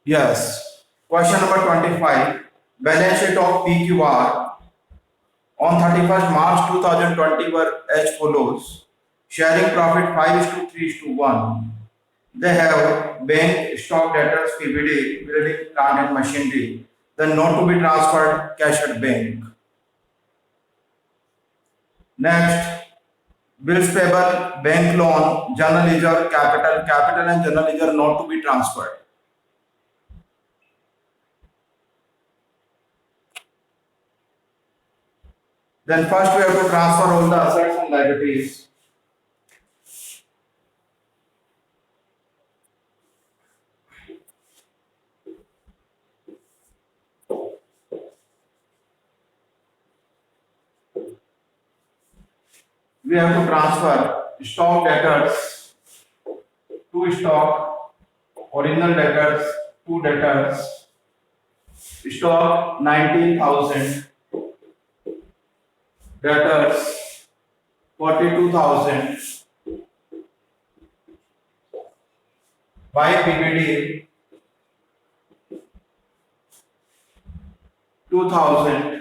Yes. Question number 25. Balance sheet of PQR on 31st March 2020 were as follows. Sharing profit 5 is to 3 is to 1. They have bank stock debtors PBD, building plant and machinery. Then not to be transferred cash at bank. Next, bills payable, bank loan, general ledger, capital and general ledger not to be transferred. Then first we have to transfer all the assets and liabilities. We have to transfer stock debtors to stock, original debtors to debtors, stock 19,000, debtors 42,000, by PBD 2,000.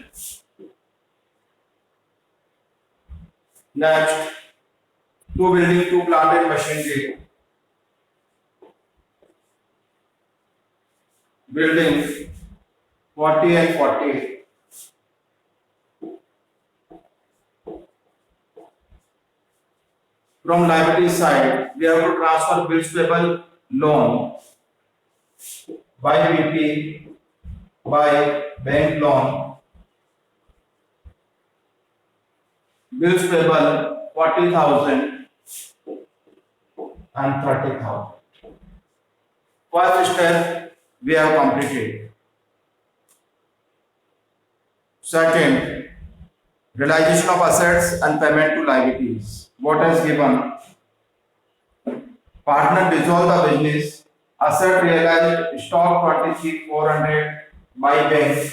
Next, two building, two plant and machinery. Building 40 and 40. From liability side, we have to transfer bills payable loan by BP by bank loan. Bills payable 40,000 and 30,000. First step we have completed. Second, realization of assets and payment to liabilities. What is given? Partner dissolve the business. Asset realized stock 23,400 by bank.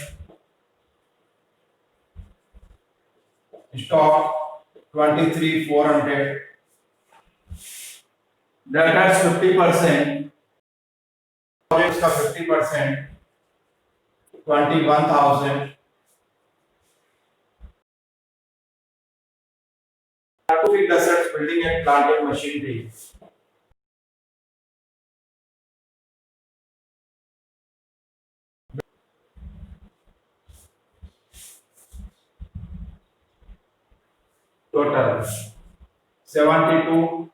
Stock 23,400. Debtors 50%. Projects का 50%. 21,000. To fixed assets, building and plant and machinery. Total 72,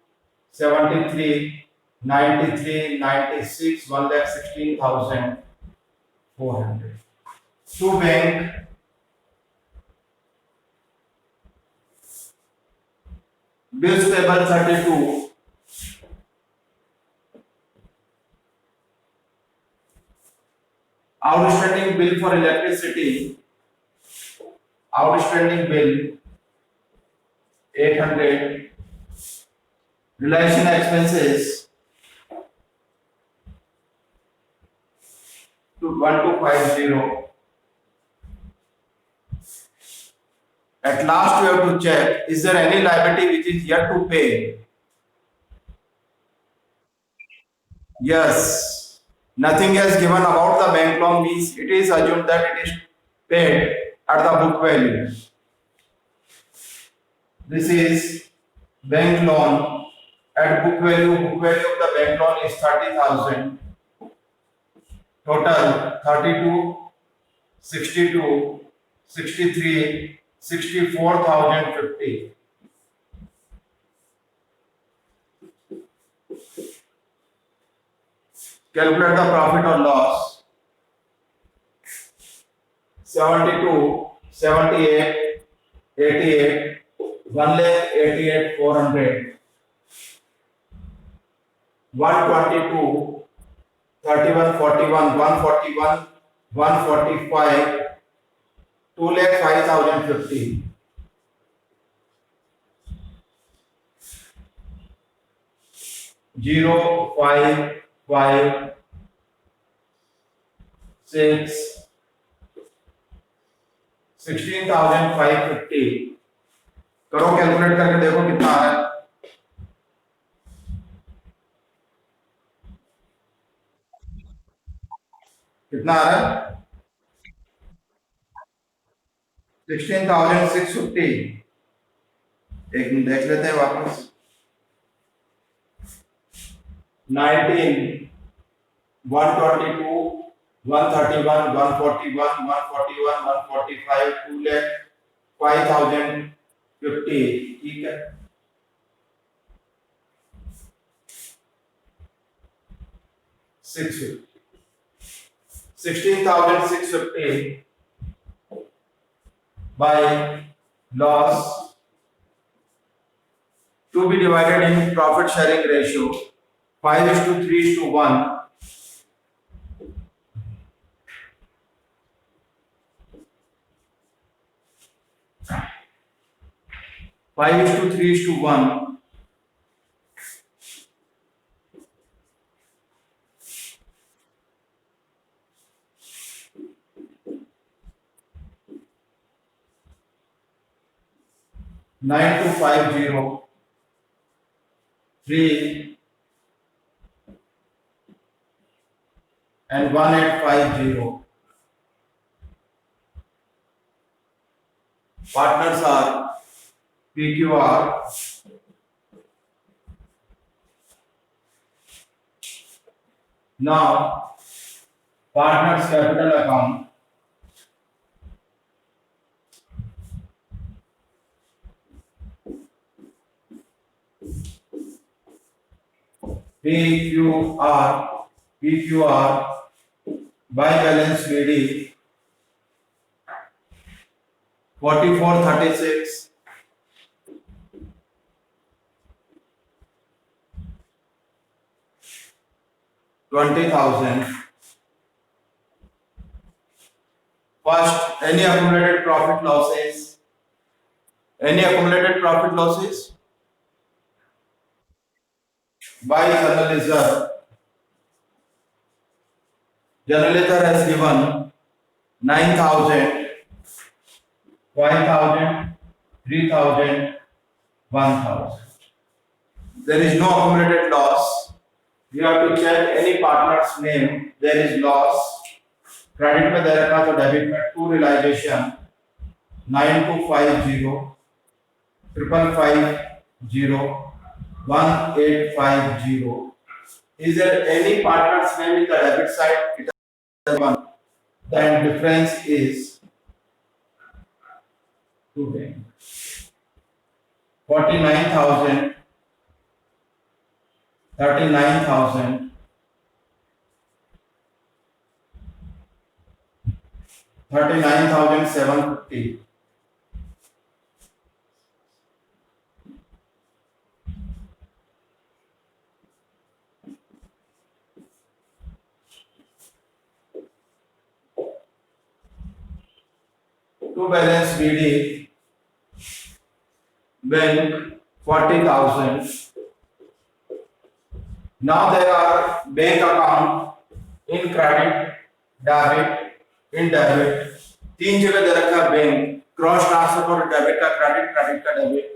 73, 93, 96, 1,16,400. To bank, bills payable 32, outstanding bill for electricity, outstanding bill 800, relation expenses to 1250. At last, you have to check, is there any liability which is yet to pay? Yes. Nothing has given about the bank loan means it is assumed that it is paid at the book value. This is bank loan at book value. Book value of the bank loan is 30,000. Total 32, 62, 63, 64,050. Calculate the profit or loss. 72, 78, 88, 1,88,400, 122, 31, 41, 141, 145, 2,05,050. Zero, 5, 5, 6, 16,550. करो calculate करके देखो कितना आ रहा है. कितना आ रहा है? 16,650। एक मिनट देख लेते हैं वापस। 19, 122, 131, 141, 141, 145, 2 lakh 5,050। ठीक है। 650, 16,650 by loss to be divided in profit sharing ratio 5:3:1. 5:3:1. 9250, 3 and 1850. Partners are PQR. Now, partners capital account. PQR by balance BD 4436, 20,000. First, any accumulated profit losses? Any accumulated profit losses? By journalism. Journalism has given 9,000, 5,000, 3,000, 1,000. There is no accumulated loss. You have to check any partner's name. There is loss. Credit में दे रखा तो debit में to realisation 9250, 550, 1850. Is there any partner's name in the debit side? It is one. Then difference is 210. 49,000, 39,000, 39,750. To balance BD, bank 40,000. Now there are bank account in credit, debit, in debit. तीन जगह दे रखा है bank cross transfer और debit का credit, credit का debit.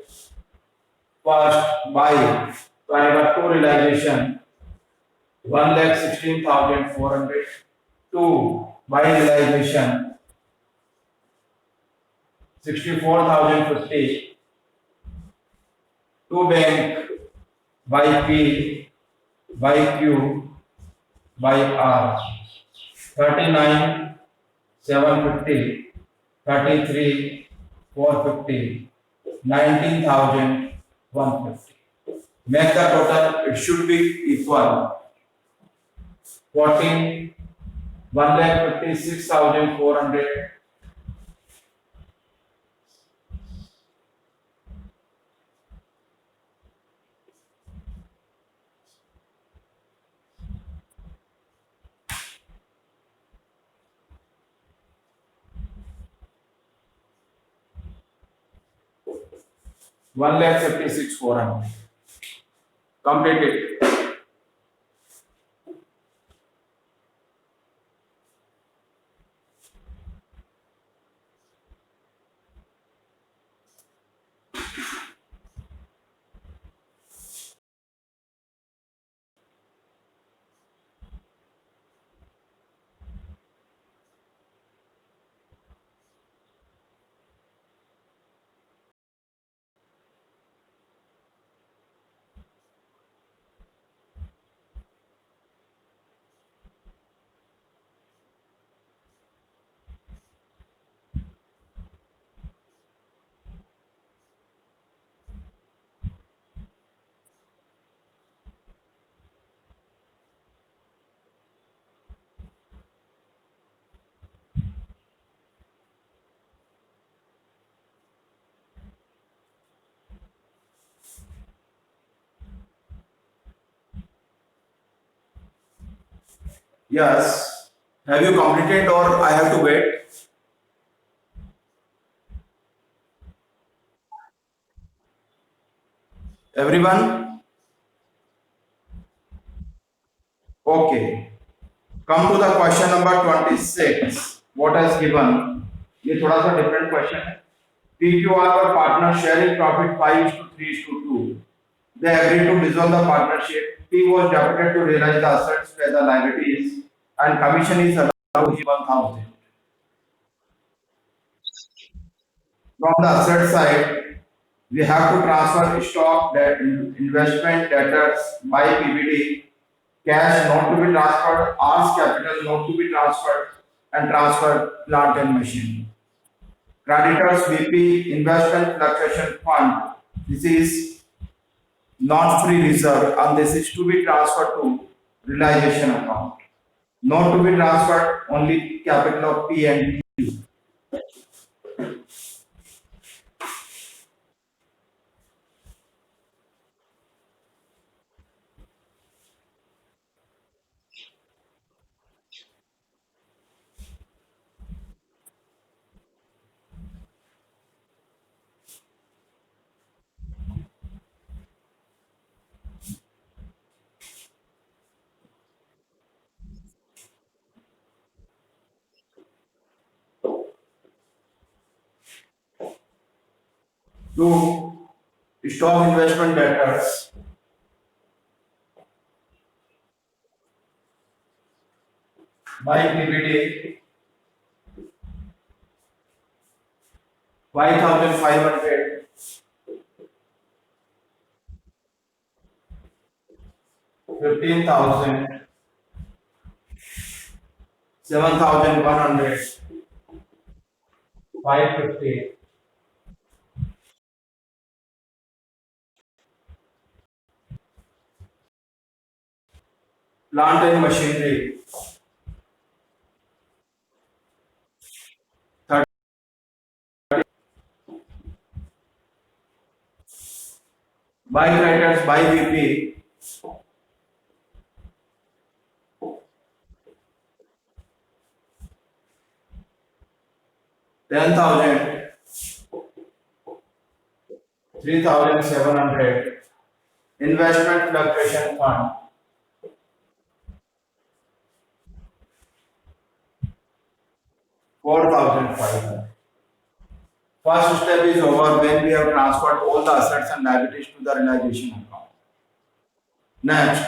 First by तो आएगा to realisation 1,16,400. To by realisation 64,050. To bank by P by Q by R 39,750, 33,450, 19,150. Make the total, it should be equal 1,56,400. One lakh 56,400. Completed. Yes. Have you completed or I have to wait? Everyone? Okay. Come to the question number 26. What has given? ये थोड़ा सा different question है. PQR were partners sharing profit 5:3:2. They agreed to dissolve the partnership. P was deputed to realize the assets where the liabilities and commission is allowed to 1,000. From the asset side, we have to transfer stock, debt, investment debtors by PBD, cash not to be transferred, R's capital not to be transferred, and transfer plant and machine. Creditors BP investment fluctuation fund. This is not free reserve and this is to be transferred to realization account. Not to be transferred only capital of P and Q. To stock investment debtors by PBD 5,500, 15,000, 7,100, 550. Plant and machinery 30, by creditors by BP 10,000, 3,700. Investment fluctuation fund 4,500. First step is over when we have transferred all the assets and liabilities to the realization account. Next,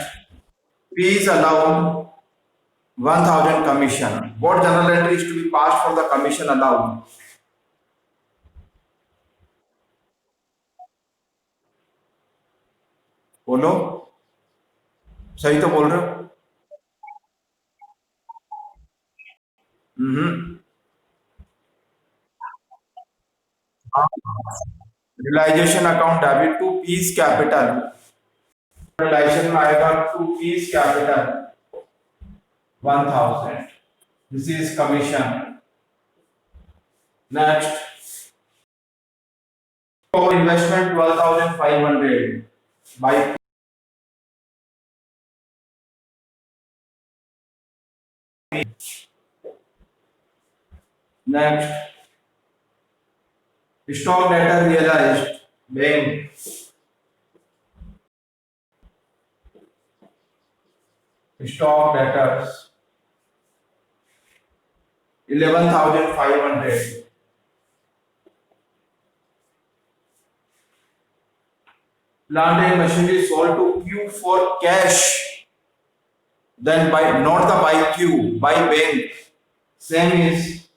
P is allowed 1,000 commission. What journal entry is to be passed for the commission allowed? बोलो, सही तो बोल रहे हो? Hmm. Realisation account debit to P's capital. Realisation में आएगा to P's capital 1,000. This is commission. Next, for investment 12,500 by. Next, stock debtor realized bank stock debtors 11,500. Plant and machinery sold to Q for cash, then by not the by Q, by bank. Same is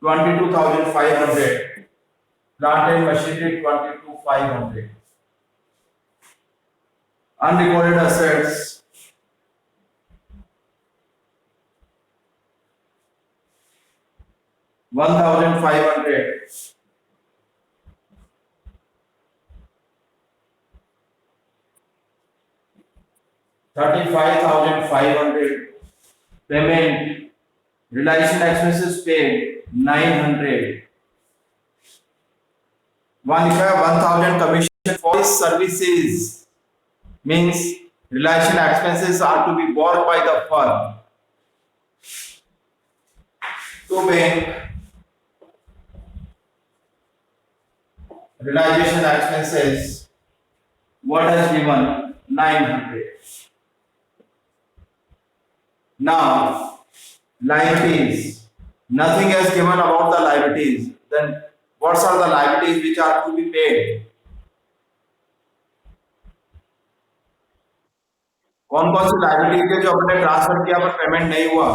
22,500. Plant and machinery 22,500. Unrecorded assets 1,500. $35,500. Payment realization expenses paid 900. 1,000 commission for services means realization expenses are to be borne by the firm. to bank realization expenses, what has given 900. Now, liabilities. Nothing has given about the liabilities. Then, what are the liabilities which are to be paid? कौन कौन सी liabilities है जो अपने transfer किया पर payment नहीं हुआ?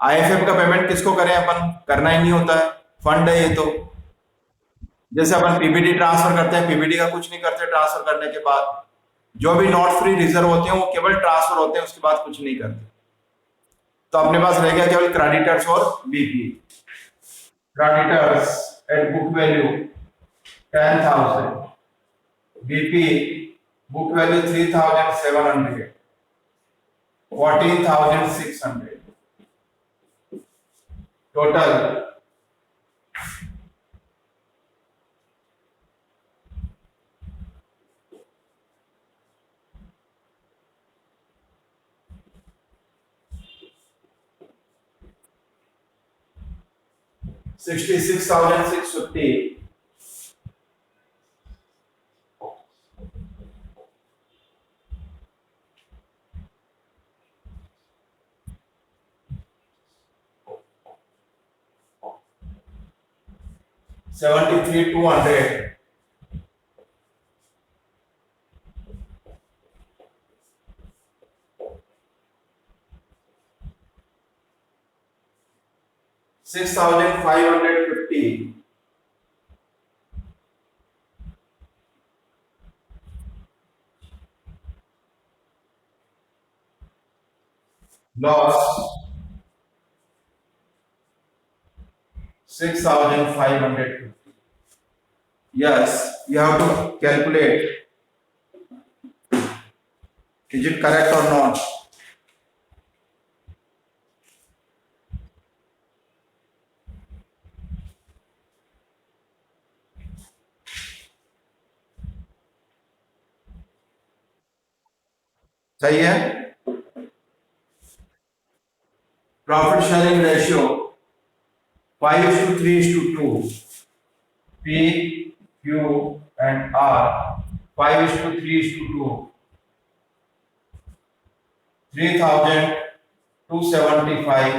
IFF का पेमेंट किसको करें अपन? करना ही नहीं होता है, फंड है ये तो। जैसे अपन पीबीडी ट्रांसफर करते हैं, पीबीडी का कुछ नहीं करते ट्रांसफर करने के बाद। जो भी नॉट फ्री रिजर्व होते हैं वो केवल ट्रांसफर होते हैं, उसके बाद कुछ नहीं करते। तो अपने पास रह गया केवल क्रेडिटर्स और BP. Creditors at book value 10,000, BP book value 3,700, 14,600, total 66,650, 73,200, 6,550, loss 6,550. Yes, you have to calculate. Is it correct or not? सही है? Profit sharing ratio 5:3:2, P, Q and R 5:3:2, 3,275,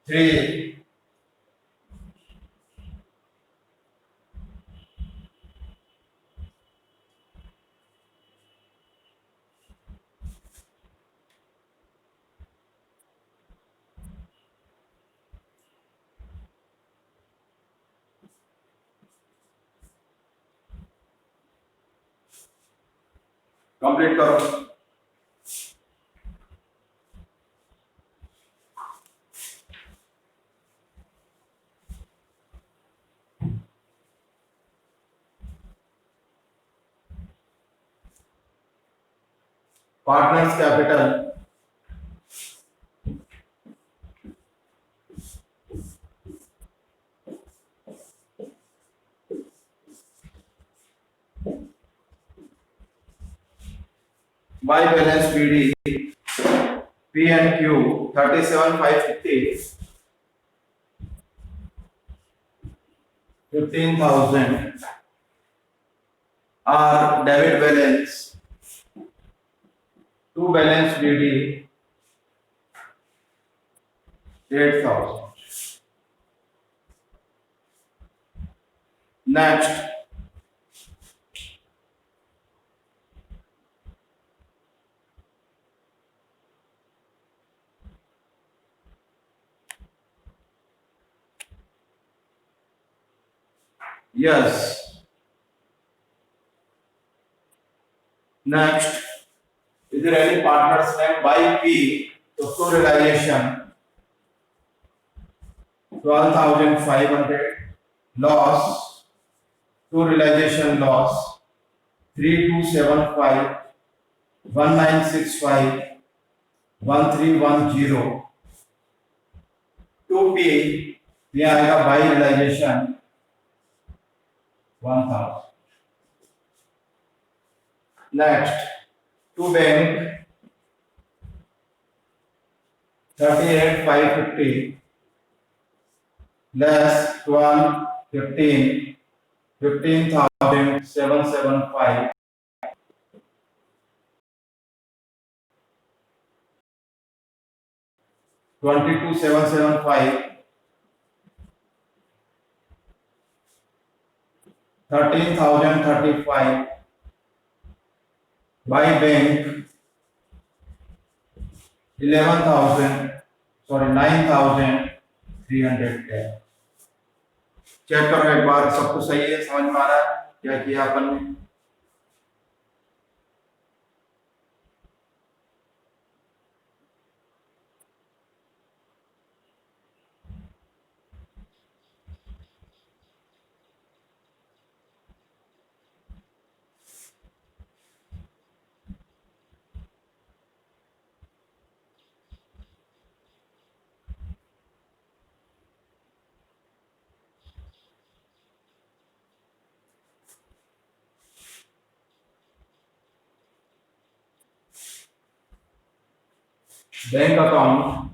3, complete करो। Partners capital by balance BD P and Q 37,550, 15,000 are debit balance to balance BD 8,000. Next, yes. Next, is there any partner's name by P? So full realization 12,500, loss to realization loss 3,275, 1,965, 1,310, 2P ये आएगा by realisation 1,000। Next, to bank 38,550 less 12, 15, 15,775 22,775 13,035 by bank 9,310। Check करो एक बार, सब कुछ सही है, समझ में आ रहा है क्या किया अपन ने। Bank account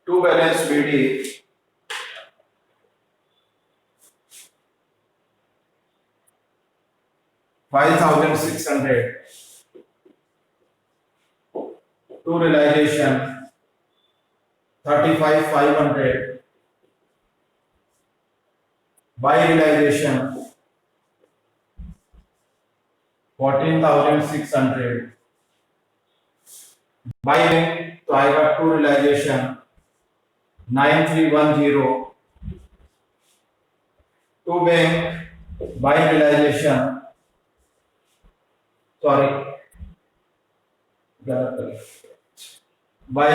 to balance BD 5,600 to realization 35,500 by realization 14,600 by bank तो आएगा to realisation 9,310 to bank by realisation sorry by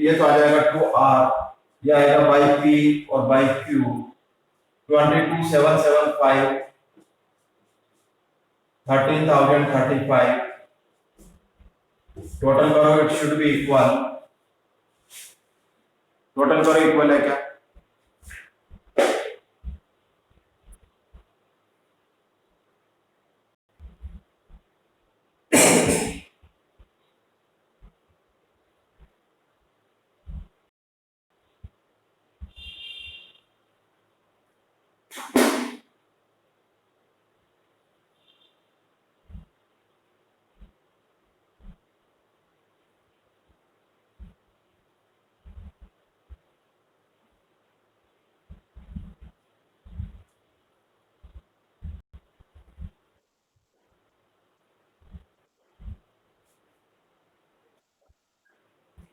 ये तो आ जाएगा टू आर, ये आएगा बाय पी और बाय क्यू 22,775 13,035 टोटल करो, it should be equal, total करो इक्वल है क्या?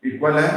इक्वल है।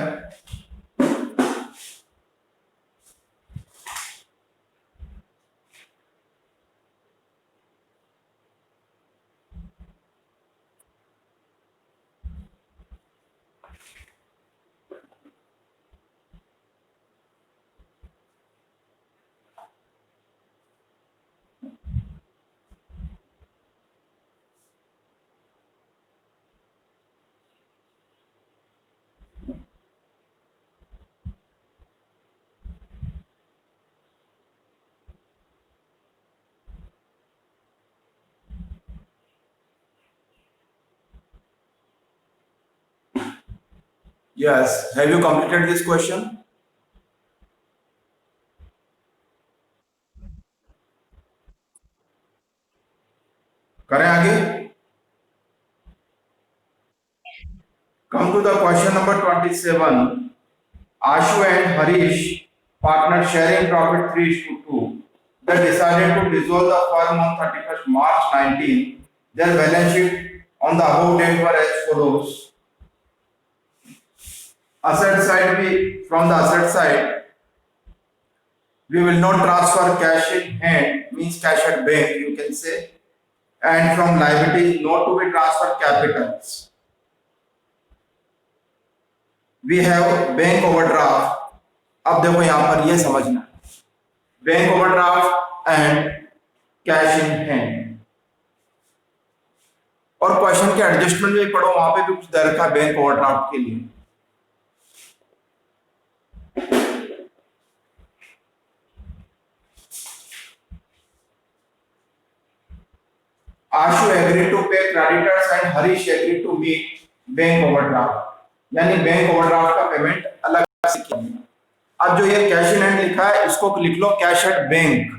Yes, have you completed this question? करें आगे। Come to the question number 27. Ashu and Harish, partner sharing profit 3:2. They decided to dissolve the firm on 31st March 19. Their balance sheet on the above date were as follows. Asset side, from the asset side, we will not transfer cash in hand, means cash at bank, you can say, and from liabilities not to be transferred capitals. We have bank overdraft. अब देखो यहां पर ये समझना, bank overdraft and cash in hand. और question के adjustment में पढ़ो, वहां पे भी कुछ दे रखा है बैंक ओवरड्राफ्ट के लिए। Ashu agree to pay creditors and Harish agree to meet bank overdraft, यानी बैंक ओवरड्राफ्ट का पेमेंट अलग से किया गया। अब जो ये कैश इन हैंड लिखा है इसको लिख लो कैश एट बैंक,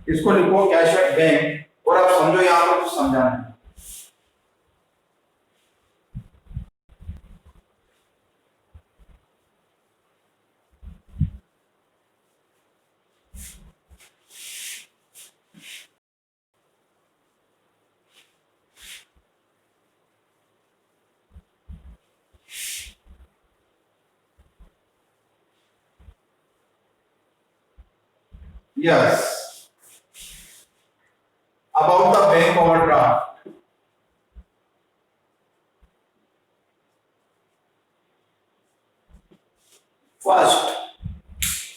इसको लिखो कैश एट बैंक, और अब समझो यहां पर कुछ समझाना है। Yes, about the bank overdraft. First,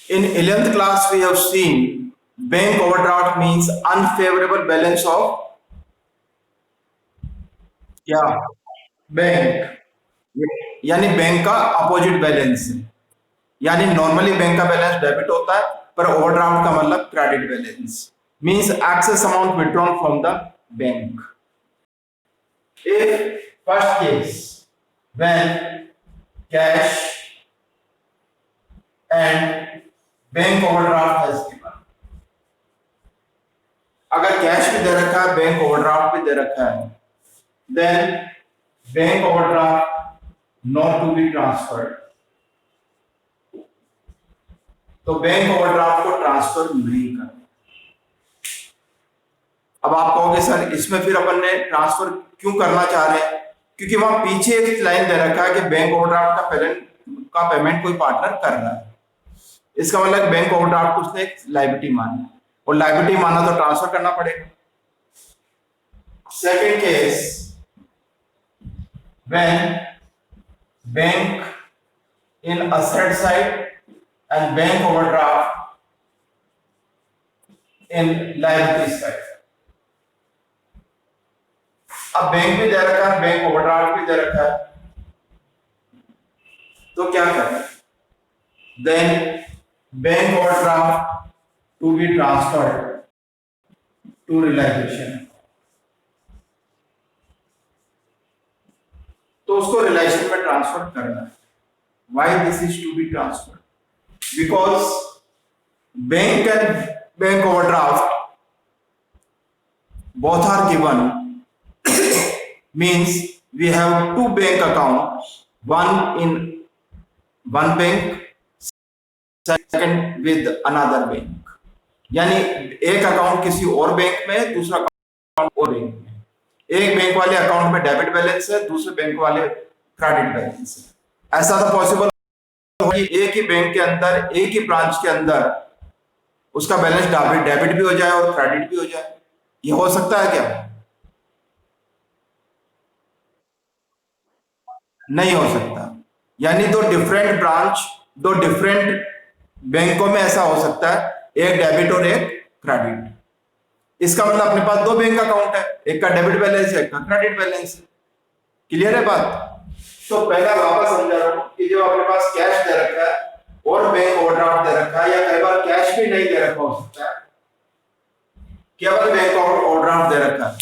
in 11th class we have seen bank overdraft means unfavorable balance of क्या बैंक, यानी बैंक का अपोजिट बैलेंस है। यानी नॉर्मली बैंक का बैलेंस डेबिट होता है, पर ओवरड्राफ्ट का मतलब credit balance means excess amount withdrawn from the bank. If first case when cash and bank overdraft has given, अगर कैश भी दे रखा है बैंक ओवरड्राफ्ट भी दे रखा है, then bank overdraft not to be transferred, तो बैंक ओवरड्राफ्ट को ट्रांसफर नहीं करना। अब आप कहोगे सर इसमें फिर अपन ने ट्रांसफर क्यों करना चाह रहे हैं, क्योंकि वहां पीछे एक लाइन दे रखा है कि बैंक ओवरड्राफ्ट का पेमेंट कोई पार्टनर कर रहा है। इसका मतलब बैंक ओवरड्राफ्ट को उसने एक लायबिलिटी माना, और लायबिलिटी माना तो ट्रांसफर करना पड़ेगा। Second case when bank in asset side and bank overdraft in liability side। अब बैंक भी दे रखा है बैंक ओवरड्राफ्ट भी दे रखा है, तो क्या करें, then bank overdraft to be transferred to realisation, तो उसको रियलाइजेशन में ट्रांसफर करना है। Why this is to be transferred, because bank and bank overdraft both are given means we have two bank accounts, one in one bank, second with another bank, यानी एक account किसी और bank में है, दूसरा account और bank में। एक बैंक वाले अकाउंट में डेबिट बैलेंस है, दूसरे बैंक वाले क्रेडिट बैलेंस है। ऐसा तो पॉसिबल एक ही बैंक के अंदर एक ही ब्रांच के अंदर उसका बैलेंस डेबिट भी हो जाए और क्रेडिट भी हो जाए, ये हो सकता है क्या? नहीं हो सकता। यानी दो डिफरेंट ब्रांच, दो डिफरेंट बैंकों में ऐसा हो सकता है, एक डेबिट और एक क्रेडिट। इसका मतलब अपने पास दो बैंक अकाउंट है, एक का डेबिट बैलेंस है, एक का क्रेडिट बैलेंस है। क्लियर है बात? तो पहला वापस समझा रहा हूं कि जो अपने पास कैश दे रखा है और बैंक ओवरड्राफ्ट दे रखा है, या कई बार कैश भी नहीं दे रखा हो सकता है, केवल बैंक ओवरड्राफ्ट दे रखा है,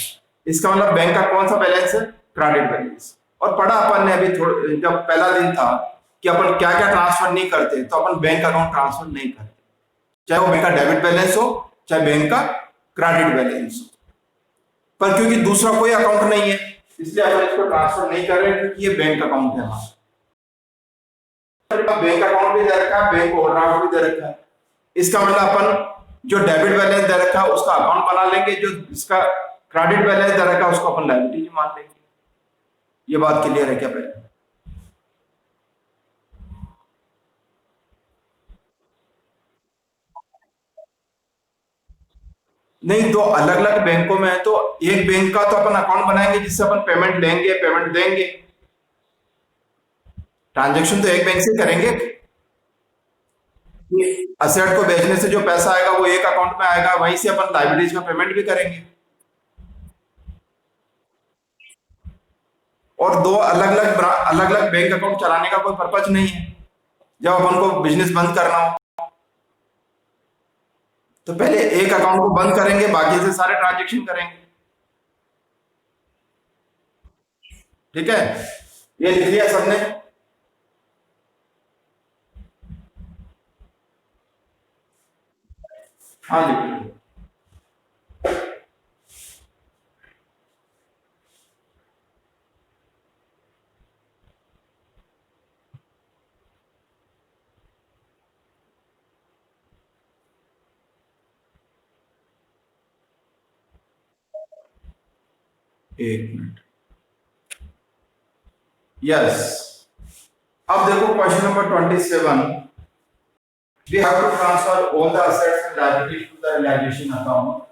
इसका मतलब बैंक का कौन सा बैलेंस है? Credit balance. और पढ़ा अपन ने अभी जब पहला दिन था कि अपन क्या क्या ट्रांसफर नहीं करते, तो अपन बैंक अकाउंट ट्रांसफर नहीं करते, चाहे वो बैंक का डेबिट बैलेंस हो चाहे बैंक का क्रेडिट बैलेंस हो। पर क्योंकि दूसरा कोई अकाउंट नहीं है इसलिए अपन इसको ट्रांसफर नहीं कर रहे, क्योंकि ये बैंक अकाउंट है हमारा। बैंक अकाउंट भी दे रखा है, बैंक ओवरड्राफ्ट भी दे रखा है, इसका मतलब अपन जो डेबिट बैलेंस दे रखा है उसका अकाउंट बना लेंगे, जो इसका क्रेडिट बैलेंस दे रखा है उसको अपन लायबिलिटी मान लेंगे। ये बात क्लियर है क्या? पहले नहीं, तो अलग अलग बैंकों में है, तो एक बैंक का तो अपन अकाउंट बनाएंगे जिससे अपन पेमेंट लेंगे पेमेंट देंगे, ट्रांजैक्शन तो एक बैंक से करेंगे। असेट को बेचने से जो पैसा आएगा वो एक अकाउंट में आएगा, वहीं से अपन लायबिलिटीज का पेमेंट भी करेंगे। और दो अलग अलग बैंक अकाउंट चलाने का कोई पर्पज नहीं है। जब अपन को बिजनेस बंद करना हो तो पहले एक अकाउंट को बंद करेंगे, बाकी से सारे ट्रांजेक्शन करेंगे। ठीक है, ये लिख लिया सबने? हाँ लिख लिया। एक मिनट। यस, अब देखो question number 27। We have to transfer all the assets and liabilities to the realisation account.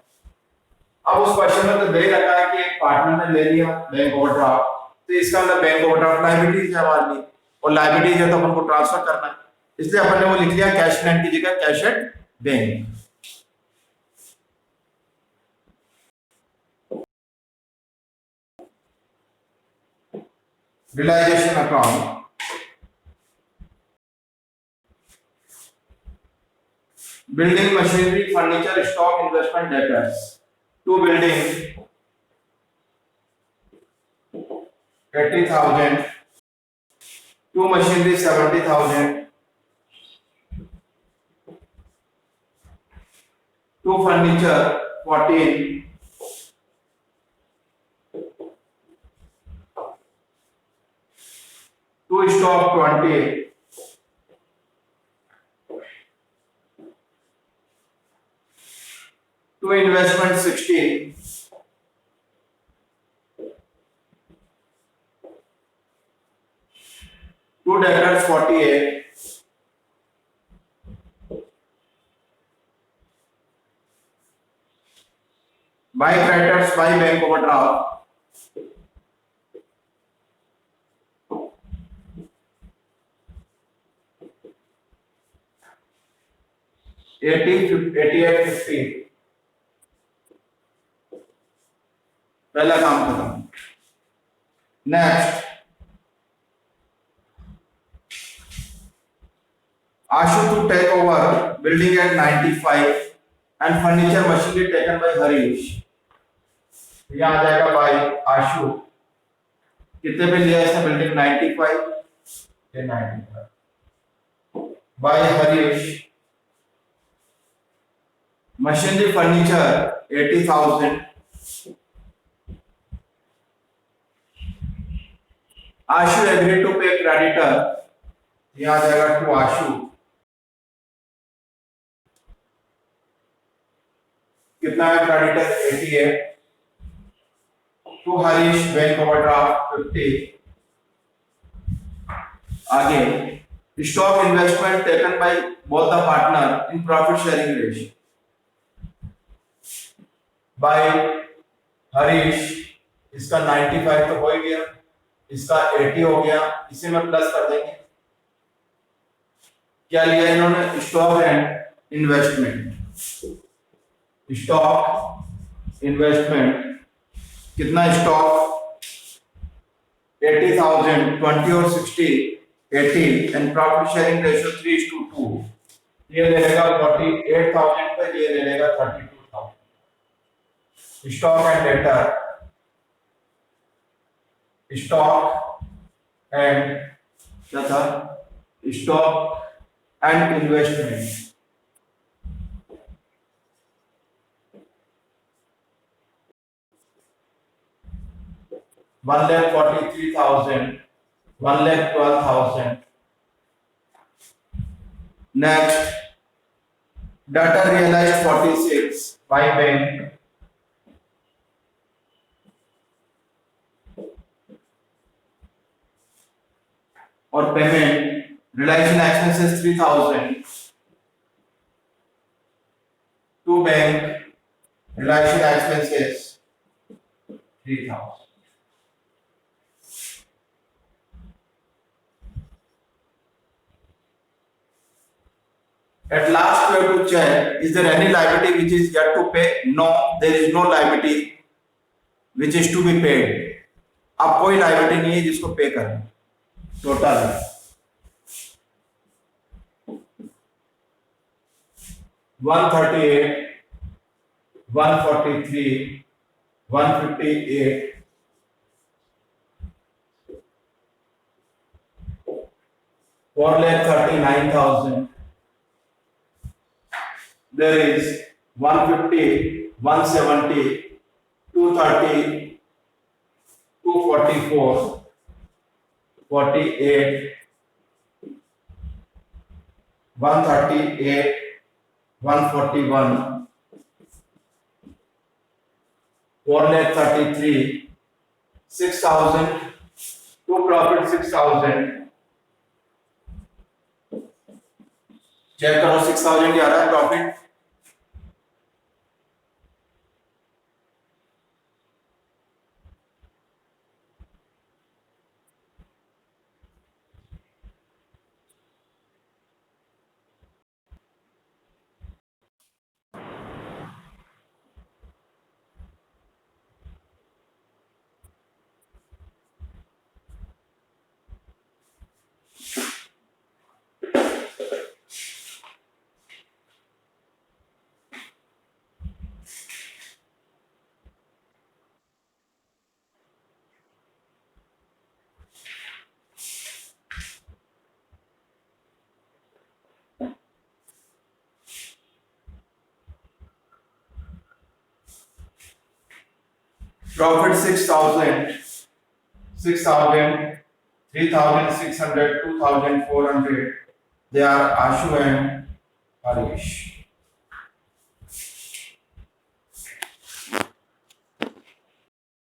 अब उस क्वेश्चन में तो दे ही रखा है कि एक पार्टनर ने ले लिया बैंक ओवरड्राफ्ट, तो इसका अंदर बैंक ओवरड्राफ्ट लायबिलिटीज है हमारे लिए, और लायबिलिटीज है तो अपन को ट्रांसफर करना है, इसलिए अपन ने वो लिख लिया कैश इन हैंड की जगह cash at bank. Realisation account, building machinery furniture stock investment debtors, to building 80,000, to machinery 70,000, to furniture 14, to stock 20, to investment 16, to debtors 48, by creditors by bank overdraft 8850। पहला काम खत्म। Next, Ashu to take over building at 95 and furniture machinery taken by Harish। यहाँ आ जाएगा by आशु। कितने पे लिया इसने बिल्डिंग? 95, ये 95 by Harish. Machinery furniture 80,000। Ashu agree to pay creditor, यहाँ आ जाएगा टू आशु। कितना है creditor? 88। To Harish bank overdraft 50। आगे stock investment taken by both the partner in profit sharing ratio by Harish. इसका 95 तो हो ही गया, इसका 80 हो गया, इसे में प्लस कर देंगे। क्या लिया इन्होंने? Stock and investment. Stock investment कितना? स्टॉक 80,000, 20 और 60 80 एंड प्रॉफिट शेयरिंग रेशियो 3:2। ये ले लेगा 48,000 पे, ये ले लेगा 32,000। Stock and debtor, stock and क्या था? Stock and investment 1,43,000, 1,12,000। Next, data realized 46 by bank। और payment realisation expenses 3,000 to bank, realisation expenses 3,000। At last, we have to check: is there any liability which is yet to pay? No, there is no liability which is to be paid. अब कोई liability नहीं है जिसको पे करना। Total 138, 143, 158, 4,39,000. There is 150, 170, 230, 244, 48, 138, 141, 4,33, 6,000, to profit 6,000. Check करो 6,000 ही आ रहा है profit. Profit 6,000, 6,000, 3,600, 2,400. They are Ashu and Harish.